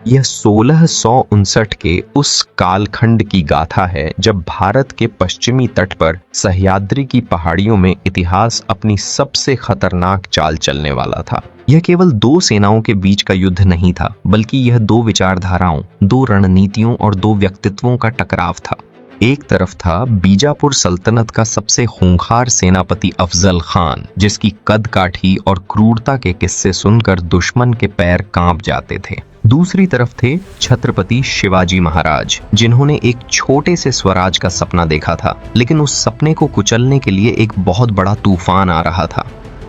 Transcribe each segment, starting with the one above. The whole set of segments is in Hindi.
यह 1659 के उस कालखंड की गाथा है जब भारत के पश्चिमी तट पर सह्याद्री की पहाड़ियों में इतिहास अपनी सबसे खतरनाक चाल चलने वाला था। यह केवल दो सेनाओं के बीच का युद्ध नहीं था, बल्कि यह दो विचारधाराओं, दो रणनीतियों और दो व्यक्तित्वों का टकराव था। एक तरफ था बीजापुर सल्तनत का सबसे खूंखार सेनापति अफजल खान, जिसकी कद काठी और क्रूरता के किस्से सुनकर दुश्मन के पैर कांप जाते थे। दूसरी तरफ थे छत्रपति शिवाजी महाराज, जिन्होंने एक छोटे से स्वराज का सपना देखा था, लेकिन उस सपने को कुचलने के लिए एक बहुत बड़ा तूफान आ रहा था।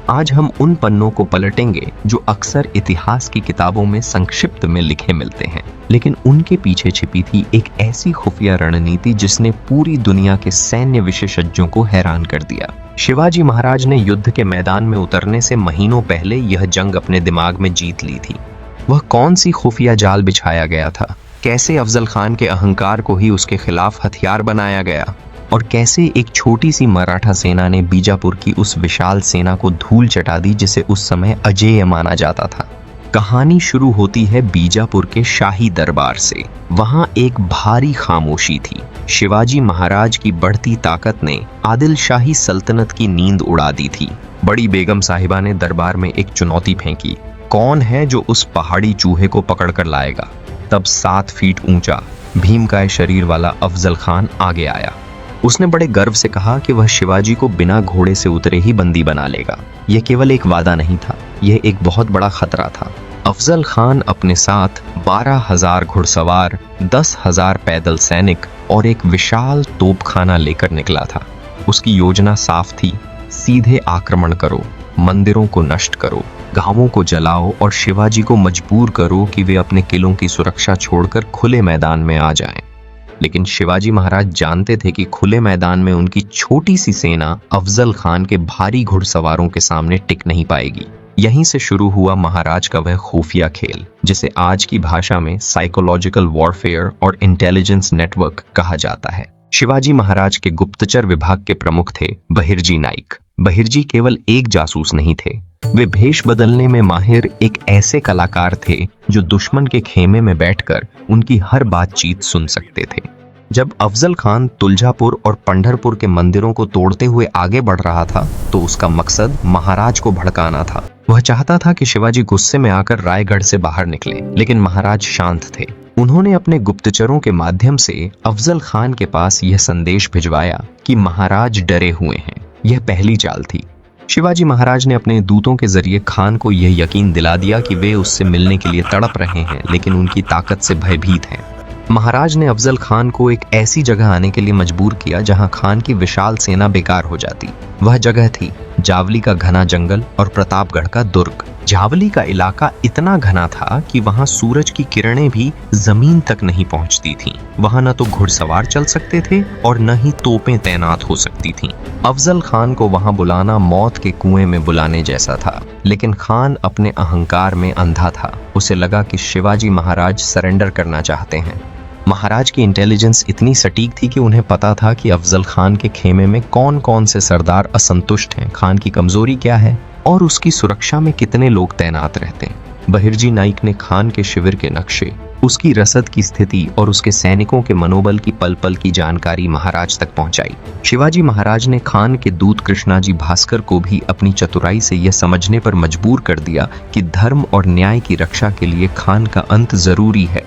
आज हम उन पन्नों को पलटेंगे जो अक्सर इतिहास की किताबों में संक्षिप्त में लिखे मिलते हैं, लेकिन उनके पीछे छिपी थी एक ऐसी खुफिया रणनीति जिसने पूरी दुनिया के सैन्य विशेषज्ञों को हैरान कर दिया। शिवाजी महाराज ने युद्ध के मैदान में उतरने से महीनों पहले यह जंग अपने दिमाग में जीत ली थी। वह कौन सी खुफिया जाल बिछाया गया था, कैसे अफजल खान के अहंकार को ही उसके खिलाफ हथियार बनाया गया, और कैसे एक छोटी सी मराठा सेना ने बीजापुर की उस विशाल सेना को धूल चटा दी जिसे उस समय अजेय माना जाता था। कहानी शुरू होती है बीजापुर के शाही दरबार से। वहां एक भारी खामोशी थी। शिवाजी महाराज की बढ़ती ताकत ने आदिल शाही सल्तनत की नींद उड़ा दी थी। बड़ी बेगम साहिबा ने दरबार में एक चुनौती फेंकी, कौन है जो उस पहाड़ी चूहे को पकड़ कर लाएगा। तब 7 फीट ऊंचा भीमकाय शरीर वाला अफजल खान आगे आया। उसने बड़े गर्व से कहा कि वह शिवाजी को बिना घोड़े से उतरे ही बंदी बना लेगा। यह केवल एक वादा नहीं था, यह एक बहुत बड़ा खतरा था। अफजल खान अपने साथ 12,000 घुड़सवार, 10,000 पैदल सैनिक और एक विशाल तोपखाना लेकर निकला था। उसकी योजना साफ थी, सीधे आक्रमण करो, मंदिरों को नष्ट करो, गांवों को जलाओ और शिवाजी को मजबूर करो कि वे अपने किलों की सुरक्षा छोड़कर खुले मैदान में आ जाएं। लेकिन शिवाजी महाराज जानते थे कि खुले मैदान में उनकी छोटी सी सेना अफजल खान के भारी घुड़सवारों के सामने टिक नहीं पाएगी। यहीं से शुरू हुआ महाराज का वह खुफिया खेल, जिसे आज की भाषा में साइकोलॉजिकल वॉरफेयर और इंटेलिजेंस नेटवर्क कहा जाता है। शिवाजी महाराज के गुप्तचर विभाग के प्रमुख थे बहिर्जी नाइक। बहिर्जी केवल एक जासूस नहीं थे, वे भेष बदलने में माहिर एक ऐसे कलाकार थे जो दुश्मन के खेमे में बैठकर उनकी हर बातचीत सुन सकते थे। जब अफजल खान तुलजापुर और पंढरपुर के मंदिरों को तोड़ते हुए आगे बढ़ रहा था, तो उसका मकसद महाराज को भड़काना था। वह चाहता था कि शिवाजी गुस्से में आकर रायगढ़ से बाहर निकले, लेकिन महाराज शांत थे। उन्होंने अपने गुप्तचरों के माध्यम से अफजल खान के पास यह संदेश भिजवाया कि महाराज डरे हुए हैं। यह पहली चाल थी। शिवाजी महाराज ने अपने दूतों के जरिए खान को यह यकीन दिला दिया कि वे उससे मिलने के लिए तड़प रहे हैं, लेकिन उनकी ताकत से भयभीत हैं। महाराज ने अफजल खान को एक ऐसी जगह आने के लिए मजबूर किया जहां खान की विशाल सेना बेकार हो जाती। वह जगह थी जावली का घना जंगल और प्रतापगढ़ का दुर्ग। जावली का इलाका इतना घना था कि वहां सूरज की किरणें भी जमीन तक नहीं पहुंचती थीं। वहां न तो घुड़सवार चल सकते थे और न ही तोपें तैनात हो सकती थीं। अफजल खान को वहां बुलाना मौत के कुएं में बुलाने जैसा था। लेकिन खान अपने अहंकार में अंधा था। उसे लगा कि शिवाजी महाराज सरेंडर करना चाहते हैं। महाराज की इंटेलिजेंस इतनी सटीक थी कि उन्हें पता था कि अफजल खान के खेमे में कौन कौन से सरदार असंतुष्ट हैं, खान की कमजोरी क्या है और उसकी सुरक्षा में कितने लोग तैनात रहते हैं। बहिर्जी नाइक ने खान के शिविर के नक्शे, उसकी रसद की स्थिति और उसके सैनिकों के मनोबल की पल पल की जानकारी महाराज तक पहुंचाई। शिवाजी महाराज ने खान के दूत कृष्णाजी भास्कर को भी अपनी चतुराई से यह समझने पर मजबूर कर दिया कि धर्म और न्याय की रक्षा के लिए खान का अंत जरूरी है।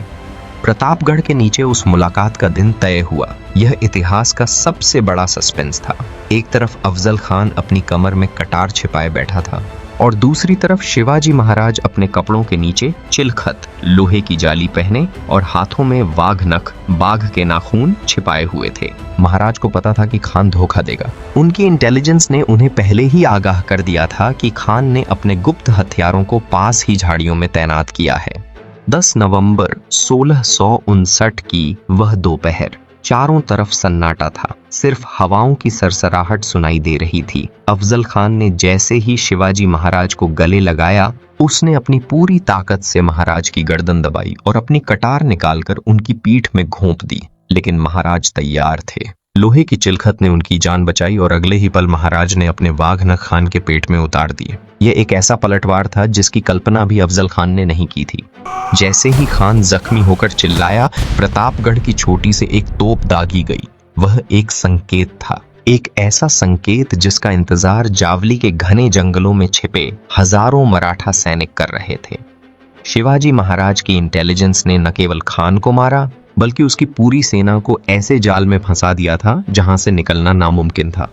प्रतापगढ़ के नीचे उस मुलाकात का दिन तय हुआ। यह इतिहास का सबसे बड़ा सस्पेंस था। एक तरफ अफजल खान अपनी कमर में कटार छिपाए बैठा था और दूसरी तरफ शिवाजी महाराज अपने कपड़ों के नीचे चिलखत, लोहे की जाली पहने और हाथों में वाघ नख, बाघ के नाखून छिपाए हुए थे। महाराज को पता था कि खान धोखा देगा। उनकी इंटेलिजेंस ने उन्हें पहले ही आगाह कर दिया था कि खान ने अपने गुप्त हथियारों को पास ही झाड़ियों में तैनात किया है। 10 नवंबर 1659 की वह दोपहर, चारों तरफ सन्नाटा था। सिर्फ हवाओं की सरसराहट सुनाई दे रही थी। अफजल खान ने जैसे ही शिवाजी महाराज को गले लगाया, उसने अपनी पूरी ताकत से महाराज की गर्दन दबाई और अपनी कटार निकालकर उनकी पीठ में घोंप दी। लेकिन महाराज तैयार थे। लोहे की चिलखत ने उनकी जान बचाई और अगले ही पल महाराज ने अपने वाघ नख खान के पेट में उतार दिए। यह एक ऐसा पलटवार था जिसकी कल्पना भी अफजल खान ने नहीं की थी। जैसे ही खान जख्मी होकर चिल्लाया, प्रतापगढ़ की छोटी से एक तोप दागी गई। वह एक संकेत था, एक ऐसा संकेत जिसका इंतजार जावली के घने जंगलों में छिपे हजारों मराठा सैनिक कर रहे थे। शिवाजी महाराज की इंटेलिजेंस ने न केवल खान को मारा, बल्कि उसकी पूरी सेना को ऐसे जाल में फंसा दिया था जहां से निकलना नामुमकिन था।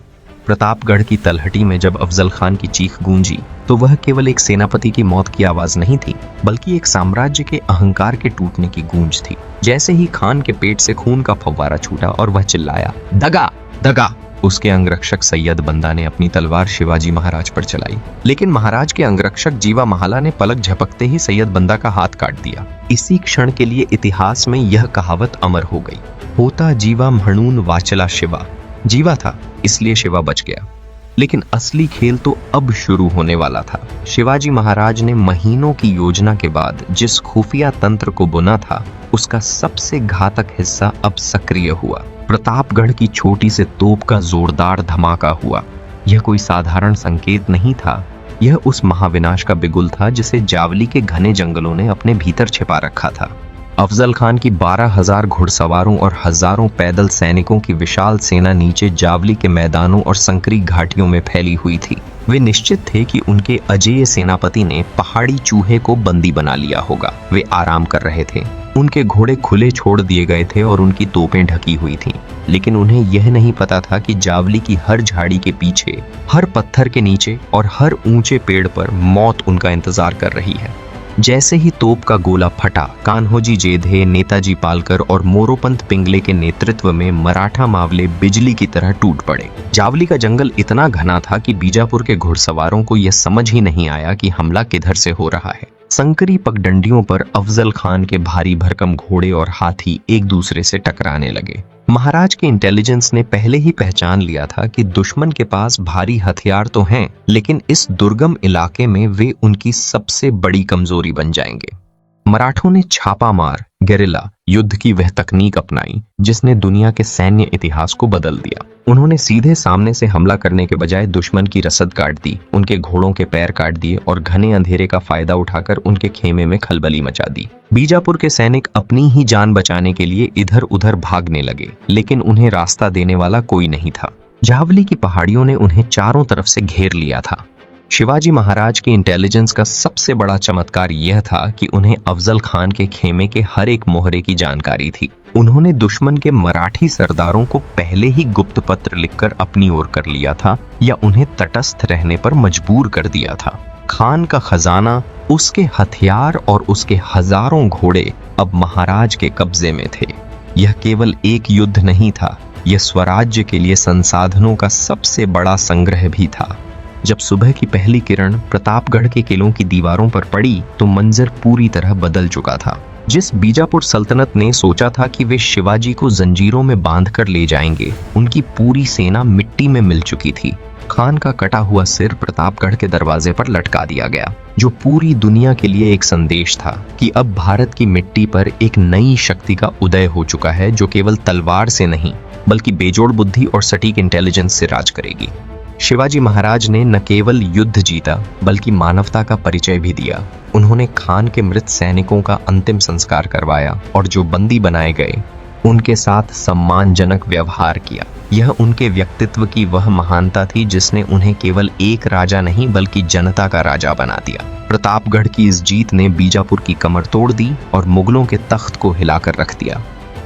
प्रतापगढ़ की तलहटी में जब अफजल खान की चीख गूंजी, तो वह केवल एक सेनापति की मौत की आवाज नहीं थी, बल्कि एक साम्राज्य के अहंकार के टूटने की गूंज थी। जैसे ही खान के पेट से खून का फव्वारा छूटा और वह चिल्लाया, दगा दगा, उसके अंगरक्षक सैयद बंदा ने अपनी तलवार शिवाजी महाराज पर चलाई। लेकिन महाराज के अंगरक्षक जीवा महाला ने पलक झपकते ही सैयद बंदा का हाथ काट दिया। इसी क्षण के लिए इतिहास में यह कहावत अमर हो गई, होता जीवा म्हणून वाचला शिवा। जीवा था इसलिए शिवा बच गया। लेकिन असली खेल तो अब शुरू होने वाला था। शिवाजी महाराज ने महीनों की योजना के बाद जिस खुफिया तंत्र को बुना था, उसका सबसे घातक हिस्सा अब सक्रिय हुआ। प्रतापगढ़ की छोटी से तोप का जोरदार धमाका हुआ। यह कोई साधारण संकेत नहीं था, यह उस महाविनाश का बिगुल था जिसे जावली के घने जंगलों ने अपने भीतर छिपा रखा था। अफजल खान की 12,000 घुड़सवारों और हजारों पैदल सैनिकों की विशाल सेना नीचे जावली के मैदानों और संकरी घाटियों में फैली हुई थी। वे निश्चित थे कि उनके अजेय सेनापति ने पहाड़ी चूहे को बंदी बना लिया होगा। वे आराम कर रहे थे, उनके घोड़े खुले छोड़ दिए गए थे और उनकी तोपें ढकी हुई थीं। लेकिन उन्हें यह नहीं पता था कि जावली की हर झाड़ी के पीछे, हर पत्थर के नीचे और हर ऊंचे पेड़ पर मौत उनका इंतजार कर रही है। जैसे ही तोप का गोला फटा, कान्होजी जेधे, नेताजी पालकर और मोरोपंत पिंगले के नेतृत्व में मराठा मावले बिजली की तरह टूट पड़े। जावली का जंगल इतना घना था कि बीजापुर के घुड़सवारों को यह समझ ही नहीं आया कि हमला किधर से हो रहा है। संकरी पगडंडियों पर अफजल खान के भारी भरकम घोड़े और हाथी एक दूसरे से टकराने लगे। महाराज के इंटेलिजेंस ने पहले ही पहचान लिया था कि दुश्मन के पास भारी हथियार तो हैं, लेकिन इस दुर्गम इलाके में वे उनकी सबसे बड़ी कमजोरी बन जाएंगे। मराठों ने छापामार गेरिला युद्ध की वह तकनीक अपनाई जिसने दुनिया के सैन्य इतिहास को बदल दिया। उन्होंने सीधे सामने से हमला करने के बजाय दुश्मन की रसद काट दी, उनके घोड़ों के पैर काट दिए और घने अंधेरे का फायदा उठाकर उनके खेमे में खलबली मचा दी। बीजापुर के सैनिक अपनी ही जान बचाने के लिए इधर उधर भागने लगे, लेकिन उन्हें रास्ता देने वाला कोई नहीं था। जावली की पहाड़ियों ने उन्हें चारों तरफ से घेर लिया था। शिवाजी महाराज की इंटेलिजेंस का सबसे बड़ा चमत्कार यह था कि उन्हें अफजल खान के खेमे के हर एक मोहरे की जानकारी थी। उन्होंने दुश्मन के मराठी सरदारों को पहले ही गुप्त पत्र लिखकर अपनी ओर कर लिया था या उन्हें तटस्थ रहने पर मजबूर कर दिया था। खान का खजाना, उसके हथियार और उसके हजारों घोड़े अब महाराज के कब्जे में थे। यह केवल एक युद्ध नहीं था, यह स्वराज्य के लिए संसाधनों का सबसे बड़ा संग्रह भी था। जब सुबह की पहली किरण प्रतापगढ़ के किलों की दीवारों पर पड़ी तो मंजर पूरी तरह बदल चुका था। जिस बीजापुर सल्तनत ने सोचा था कि वे शिवाजी को जंजीरों में बांधकर ले जाएंगे, उनकी पूरी सेना मिट्टी में मिल चुकी थी। खान का कटा हुआ सिर प्रतापगढ़ के दरवाजे पर लटका दिया गया, जो पूरी दुनिया के लिए एक संदेश था कि अब भारत की मिट्टी पर एक नई शक्ति का उदय हो चुका है, जो केवल तलवार से नहीं बल्कि बेजोड़ बुद्धि और सटीक इंटेलिजेंस से राज करेगी। शिवाजी महाराज ने न केवल युद्ध जीता बल्कि मानवता का परिचय भी दिया। उन्होंने खान के मृत सैनिकों का अंतिम संस्कार करवाया और जो बंदी बनाए गए उनके साथ सम्मानजनक व्यवहार किया। यह उनके व्यक्तित्व की वह महानता थी जिसने उन्हें केवल एक राजा नहीं बल्कि जनता का राजा बना दिया। प्रतापगढ़ की इस जीत ने बीजापुर की कमर तोड़ दी और मुगलों के तख्त को हिलाकर रख दिया।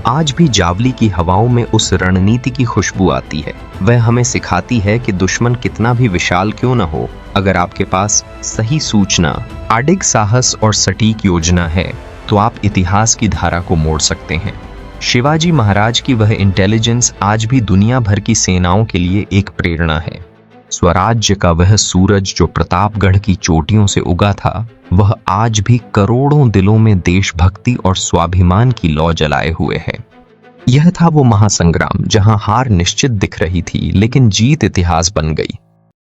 आज भी जावली की हवाओं में उस रणनीति की खुशबू आती है। वह हमें सिखाती है कि दुश्मन कितना भी विशाल क्यों न हो, अगर आपके पास सही सूचना, अडिग साहस और सटीक योजना है तो आप इतिहास की धारा को मोड़ सकते हैं। शिवाजी महाराज की वह इंटेलिजेंस आज भी दुनिया भर की सेनाओं के लिए एक प्रेरणा है। स्वराज्य का वह सूरज जो प्रतापगढ़ की चोटियों से उगा था, वह आज भी करोड़ों दिलों में देशभक्ति और स्वाभिमान की लौ जलाए हुए है। यह था वो महासंग्राम जहां हार निश्चित दिख रही थी, लेकिन जीत इतिहास बन गई।